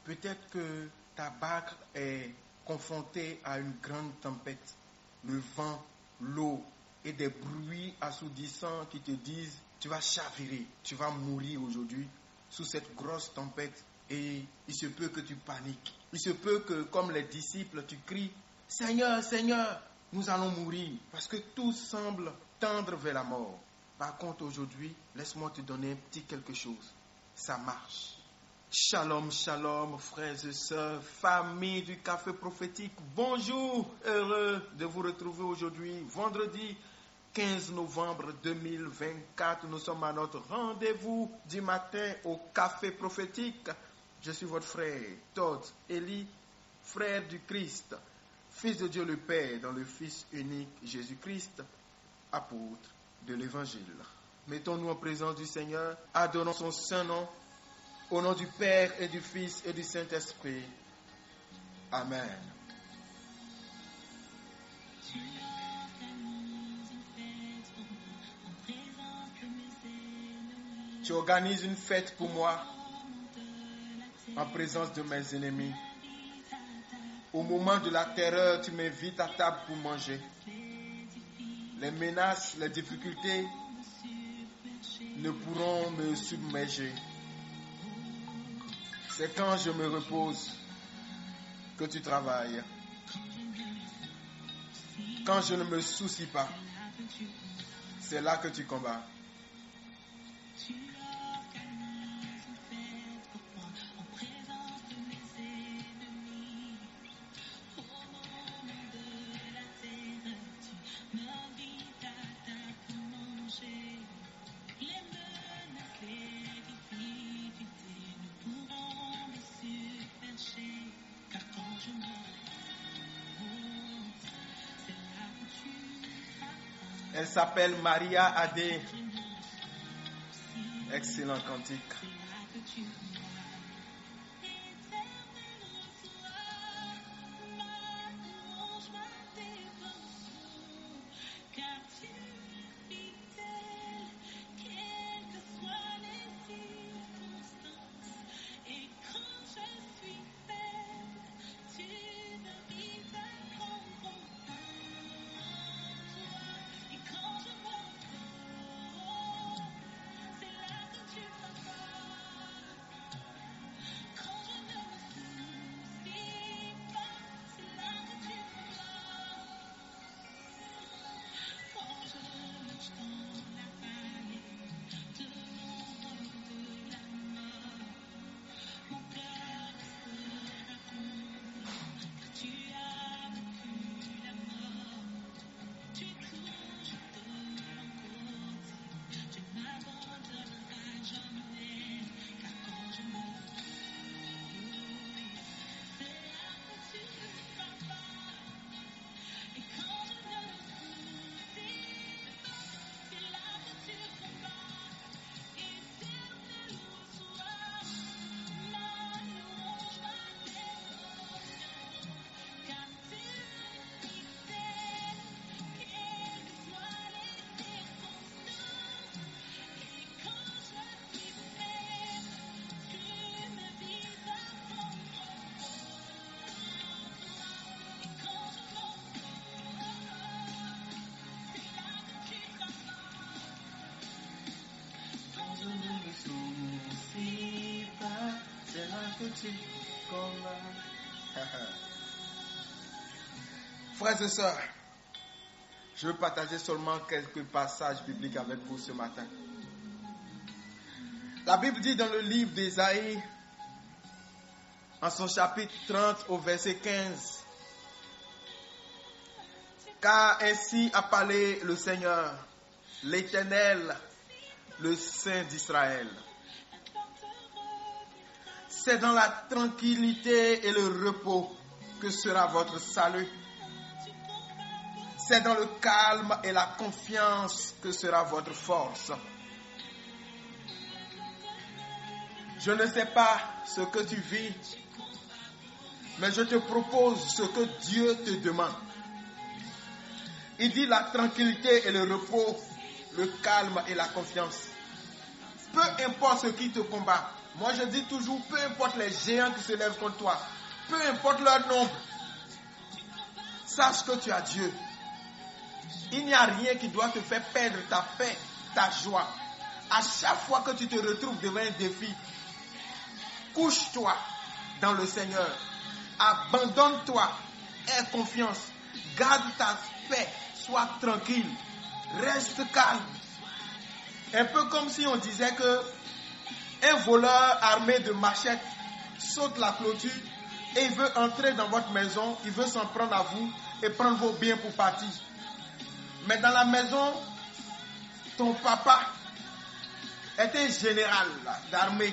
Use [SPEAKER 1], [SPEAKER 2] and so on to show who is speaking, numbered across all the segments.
[SPEAKER 1] Peut-être que ta barque est confrontée à une grande tempête. Le vent, l'eau et des bruits assourdissants qui te disent tu vas chavirer, tu vas mourir aujourd'hui sous cette grosse tempête. Et il se peut que tu paniques. Il se peut que, comme les disciples, tu cries « Seigneur, Seigneur, nous allons mourir » parce que tout semble tendre vers la mort. Par contre, aujourd'hui, laisse-moi te donner un petit quelque chose. Ça marche. Shalom, shalom, frères et sœurs, famille du Café Prophétique. Bonjour, heureux de vous retrouver aujourd'hui, vendredi 15 novembre 2024. Nous sommes à notre rendez-vous du matin au Café Prophétique. Je suis votre frère, Todd Eli, frère du Christ, fils de Dieu le Père, dans le Fils unique Jésus-Christ, apôtre de l'Évangile. Mettons-nous en présence du Seigneur, adorons son saint nom, au nom du Père et du Fils et du Saint-Esprit. Amen. Tu organises une fête pour moi en présence de mes ennemis. Au moment de la terreur, tu m'invites à table pour manger. Les menaces, les difficultés ne pourront me submerger. C'est quand je me repose que tu travailles. Quand je ne me soucie pas, c'est là que tu combats. Elle s'appelle Maria Adé. Excellent cantique. Frères et sœurs, je veux partager seulement quelques passages bibliques avec vous ce matin. La Bible dit dans le livre d'Ésaïe, en son chapitre 30 au verset 15, « Car ainsi a parlé le Seigneur, l'Éternel, le Saint d'Israël. C'est dans la tranquillité et le repos que sera votre salut. C'est dans le calme et la confiance que sera votre force. Je ne sais pas ce que tu vis, mais je te propose ce que Dieu te demande. Il dit la tranquillité et le repos, le calme et la confiance. Peu importe ce qui te combat, Moi, je dis toujours, peu importe les géants qui se lèvent contre toi, peu importe leur nombre, sache que tu as Dieu. Il n'y a rien qui doit te faire perdre ta paix, ta joie. À chaque fois que tu te retrouves devant un défi, couche-toi dans le Seigneur. Abandonne-toi. Aie confiance. Garde ta paix. Sois tranquille. Reste calme. Un peu comme si on disait que un voleur armé de machettes saute la clôture et il veut entrer dans votre maison, il veut s'en prendre à vous et prendre vos biens pour partir. Mais dans la maison, ton papa est un général d'armée,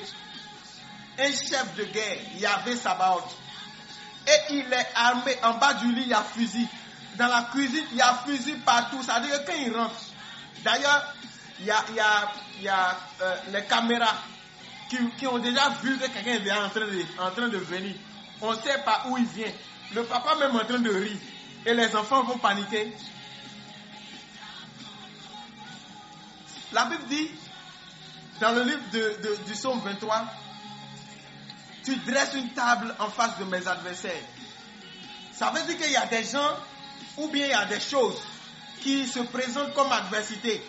[SPEAKER 1] un chef de guerre, Yahvé Sabaoth. Et il est armé, en bas du lit, il y a fusil. Dans la cuisine, il y a fusil partout. Ça veut dire que quand il rentre, d'ailleurs, il y a les caméras qui ont déjà vu que quelqu'un est en train de venir. On sait par où il vient. Le papa même en train de rire. Et les enfants vont paniquer. La Bible dit, dans le livre du psaume 23, tu dresses une table en face de mes adversaires. Ça veut dire qu'il y a des gens, ou bien il y a des choses qui se présentent comme adversité.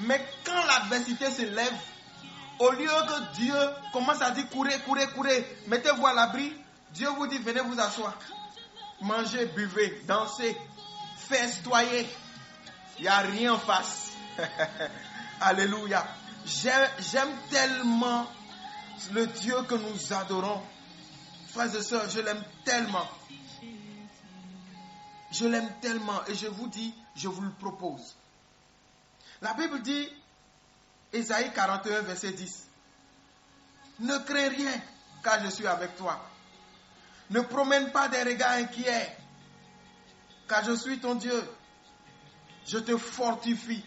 [SPEAKER 1] Mais quand l'adversité se lève, au lieu que Dieu commence à dire courez, courez, courez, mettez-vous à l'abri, Dieu vous dit venez vous asseoir. Mangez, buvez, dansez, festoyez. Il n'y a rien en face. Alléluia. J'aime tellement le Dieu que nous adorons. Frères et sœurs, je l'aime tellement. Je l'aime tellement et je vous dis, je vous le propose. La Bible dit, Ésaïe 41, verset 10. Ne crains rien, car je suis avec toi. Ne promène pas des regards inquiets, car je suis ton Dieu. Je te fortifie.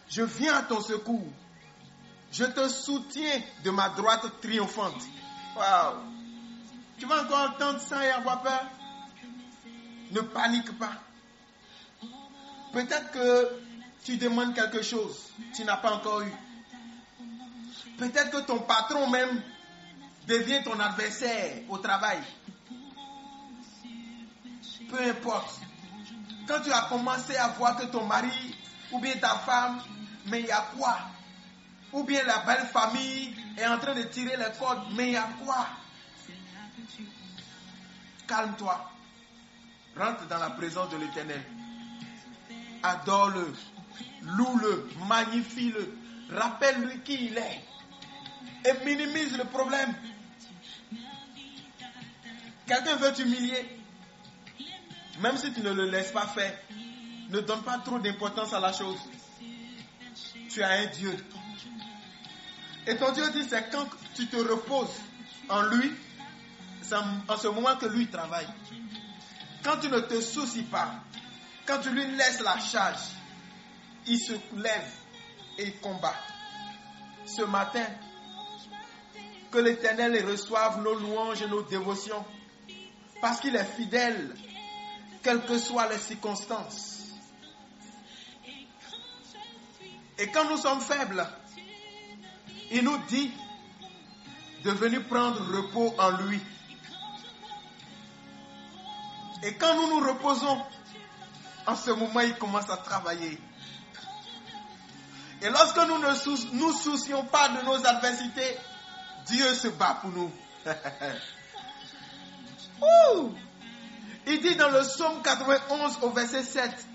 [SPEAKER 1] Je viens à ton secours. Je te soutiens de ma droite triomphante. Waouh! Tu vas encore entendre ça et avoir peur? Ne panique pas. Peut-être que tu demandes quelque chose, tu n'as pas encore eu. Peut-être que ton patron même devient ton adversaire au travail. Peu importe. Quand tu as commencé à voir que ton mari ou bien ta femme, mais il y a quoi? Ou bien la belle famille est en train de tirer les cordes, mais il y a quoi? Calme-toi. Rentre dans la présence de l'Éternel. Adore-le. Loue-le. Magnifie-le. Rappelle-lui qui il est. Et minimise le problème. Quelqu'un veut t'humilier. Même si tu ne le laisses pas faire, ne donne pas trop d'importance à la chose. Tu as un Dieu. Et ton Dieu dit, c'est quand tu te reposes en lui, c'est en ce moment que lui travaille. Quand tu ne te soucies pas, quand tu lui laisses la charge, il se lève et il combat. Ce matin, que l'Éternel reçoive nos louanges et nos dévotions, parce qu'il est fidèle, quelles que soient les circonstances. Et quand nous sommes faibles, il nous dit de venir prendre repos en lui. Et quand nous nous reposons, en ce moment, il commence à travailler. Et lorsque nous ne nous soucions pas de nos adversités, Dieu se bat pour nous. Il dit dans le psaume 91 au verset 7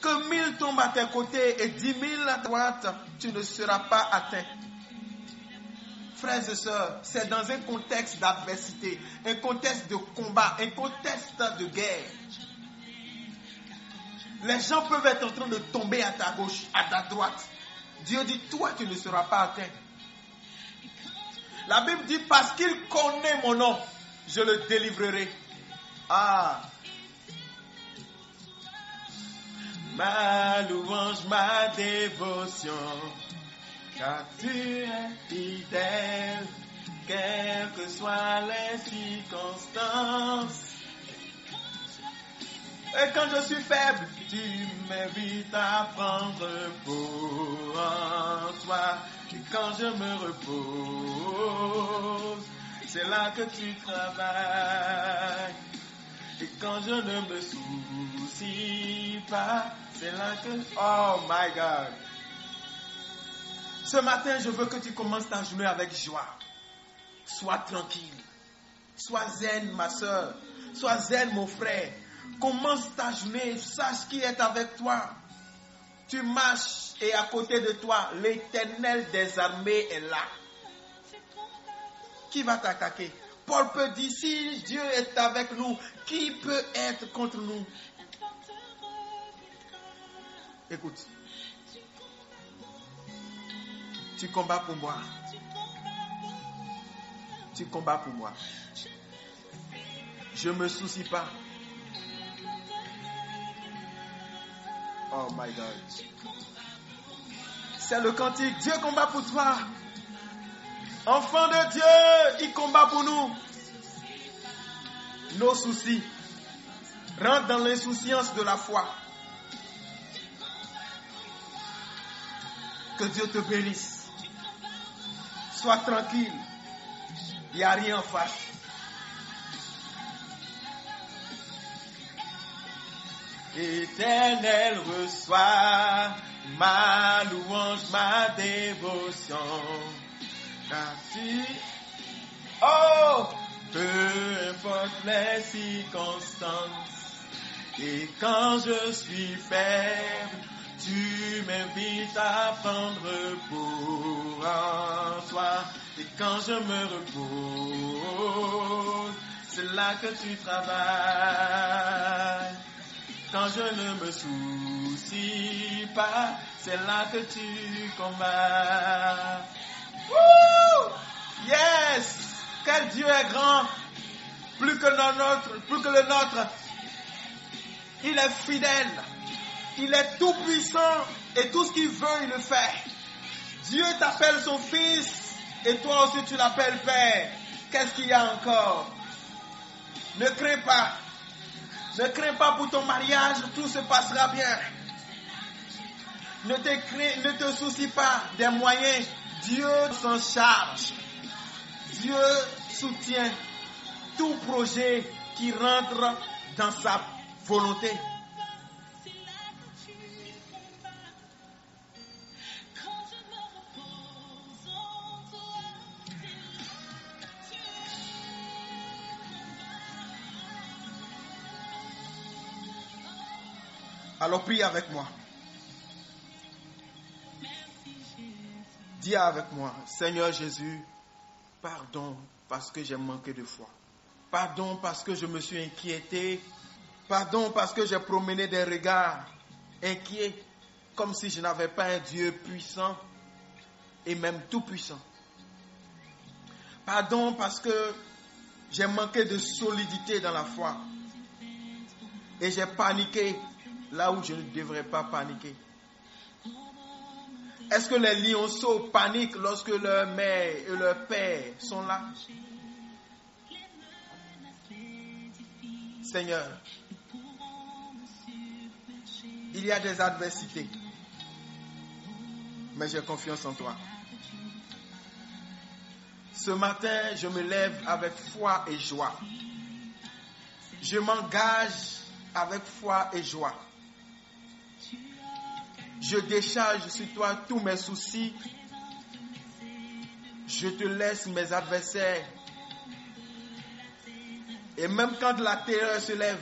[SPEAKER 1] que 1000 tombent à tes côtés et 10 000 à ta droite, tu ne seras pas atteint. Frères et sœurs, c'est dans un contexte d'adversité, un contexte de combat, un contexte de guerre. Les gens peuvent être en train de tomber à ta gauche, à ta droite. Dieu dit, toi, tu ne seras pas atteint. La Bible dit, parce qu'il connaît mon nom, je le délivrerai. Ah! Ma louange, ma dévotion, car tu es fidèle, quelles que soient les circonstances. Et quand je suis faible, tu m'invites à prendre repos en toi. Et quand je me repose, c'est là que tu travailles. Et quand je ne me soucie pas, c'est là que... Oh my God. Ce matin, je veux que tu commences ta journée avec joie. Sois tranquille. Sois zen, ma soeur. Sois zen, mon frère. Commence ta journée. Sache qui est avec toi. Tu marches et à côté de toi, l'Éternel des armées est là. Qui va t'attaquer? Paul peut dire, si Dieu est avec nous, qui peut être contre nous? Écoute. Tu combats pour moi. Tu combats pour moi. Je ne me soucie pas. Oh my God. C'est le cantique. Dieu combat pour toi. Enfant de Dieu, il combat pour nous. Nos soucis. Rentre dans l'insouciance de la foi. Que Dieu te bénisse. Sois tranquille. Il n'y a rien en face. Éternel, reçois ma louange, ma dévotion. Car tu, oh, peu importe les circonstances, et quand je suis faible, tu m'invites à prendre repos en toi. Et quand je me repose, c'est là que tu travailles. Quand je ne me soucie pas, c'est là que tu combats. Woo! Yes! Quel Dieu est grand, plus que le nôtre. Il est fidèle, il est tout puissant et tout ce qu'il veut, il le fait. Dieu t'appelle son fils et toi aussi tu l'appelles Père. Qu'est-ce qu'il y a encore? Ne crains pas. Ne crains pas pour ton mariage, tout se passera bien. Ne te soucie pas des moyens. Dieu s'en charge. Dieu soutient tout projet qui rentre dans sa volonté. Alors prie avec moi. Dis avec moi, Seigneur Jésus, pardon parce que j'ai manqué de foi. Pardon parce que je me suis inquiété. Pardon parce que j'ai promené des regards inquiets, comme si je n'avais pas un Dieu puissant et même tout puissant. Pardon parce que j'ai manqué de solidité dans la foi et j'ai paniqué là où je ne devrais pas paniquer. Est-ce que les lionceaux paniquent lorsque leur mère et leur père sont là? Seigneur, il y a des adversités, mais j'ai confiance en toi. Ce matin, je me lève avec foi et joie. Je m'engage avec foi et joie. Je décharge sur toi tous mes soucis. Je te laisse mes adversaires. Et même quand la terreur se lève,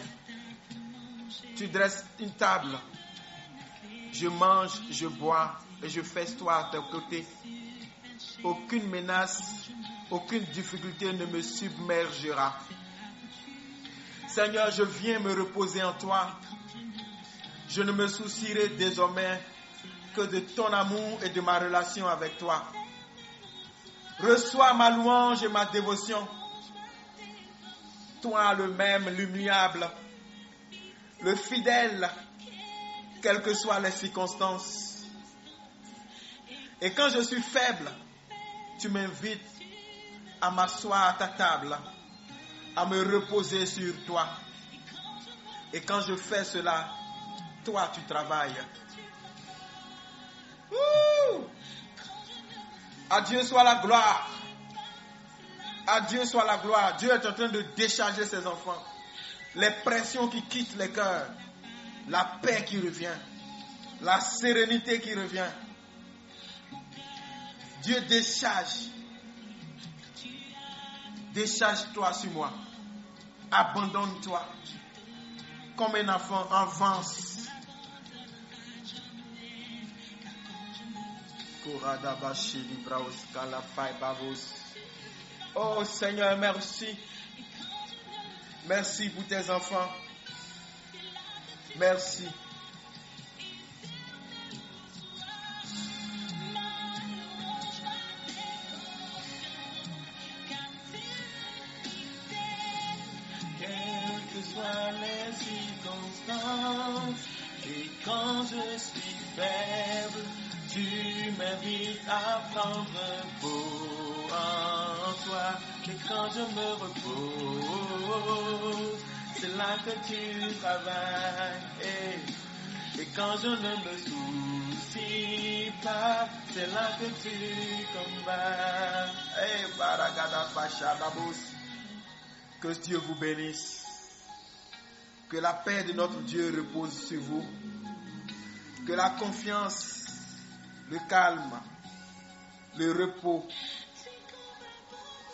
[SPEAKER 1] tu dresses une table. Je mange, je bois et je festoie à tes côtés. Aucune menace, aucune difficulté ne me submergera. Seigneur, je viens me reposer en toi. Je ne me soucierai désormais que de ton amour et de ma relation avec toi. Reçois ma louange et ma dévotion. Toi le même, l'immuable, le fidèle, quelles que soient les circonstances. Et quand je suis faible, tu m'invites à m'asseoir à ta table, à me reposer sur toi. Et quand je fais cela, toi tu travailles. À Dieu soit la gloire. À Dieu soit la gloire. Dieu est en train de décharger ses enfants. Les pressions qui quittent les cœurs. La paix qui revient. La sérénité qui revient. Dieu décharge. Décharge-toi sur moi. Abandonne-toi. Comme un enfant, avance. Oh Seigneur, merci. Merci pour tes enfants. Merci. Quelles que soient les circonstances, et quand je suis faible, tu m'invites à prendre peau en toi. Et quand je me repose, c'est là que tu travailles. Et quand je ne me soucie pas, c'est là que tu combats. Que Dieu vous bénisse. Que la paix de notre Dieu repose sur vous. Que la confiance, le calme, le repos,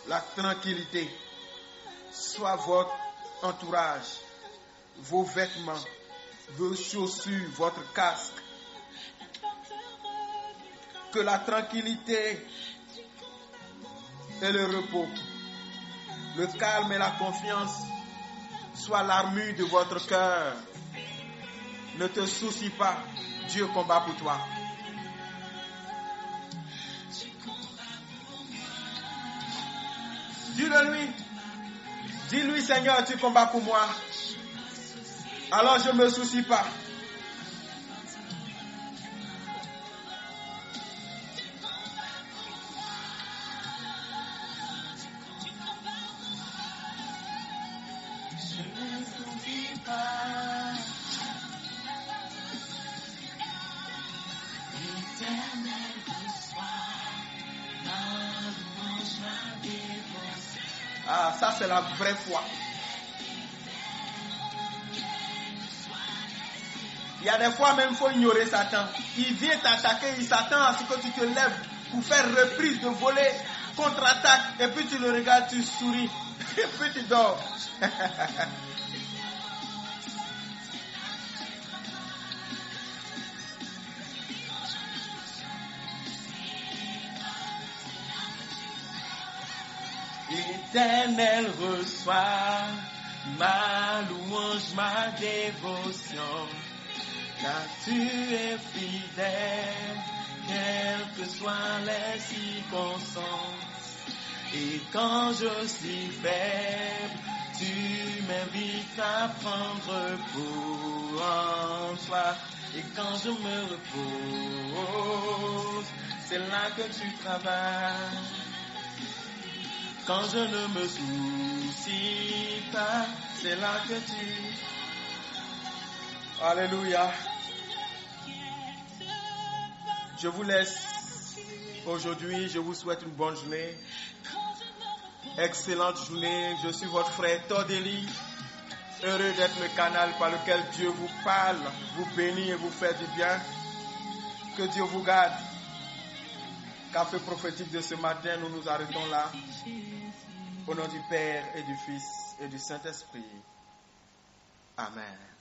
[SPEAKER 1] la tranquillité soit votre entourage, vos vêtements, vos chaussures, votre casque. Que la tranquillité et le repos, le calme et la confiance soient l'armure de votre cœur. Ne te soucie pas, Dieu combat pour toi. Dis-le-lui. Dis-lui, Seigneur, tu combats pour moi. Alors je ne me soucie pas. Je ne me soucie pas. L'éternel reçoit ma louange, ma dévotion. Ah, ça c'est la vraie foi. Il y a des fois même il faut ignorer Satan. Il vient t'attaquer, il s'attend à ce que tu te lèves pour faire reprise de voler, contre-attaque, et puis tu le regardes, tu souris, et puis tu dors. L'Éternel reçoit ma louange, ma dévotion, car tu es fidèle, quelles que soient les circonstances. Et quand je suis faible, tu m'invites à prendre peau en toi. Et quand je me repose, c'est là que tu travailles. Quand je ne me soucie pas, c'est là que tu... Alléluia. Je vous laisse aujourd'hui. Je vous souhaite une bonne journée. Excellente journée. Je suis votre frère Tordeli. Heureux d'être le canal par lequel Dieu vous parle, vous bénit et vous fait du bien. Que Dieu vous garde. Café prophétique de ce matin, nous nous arrêtons là. Au nom du Père et du Fils et du Saint-Esprit. Amen.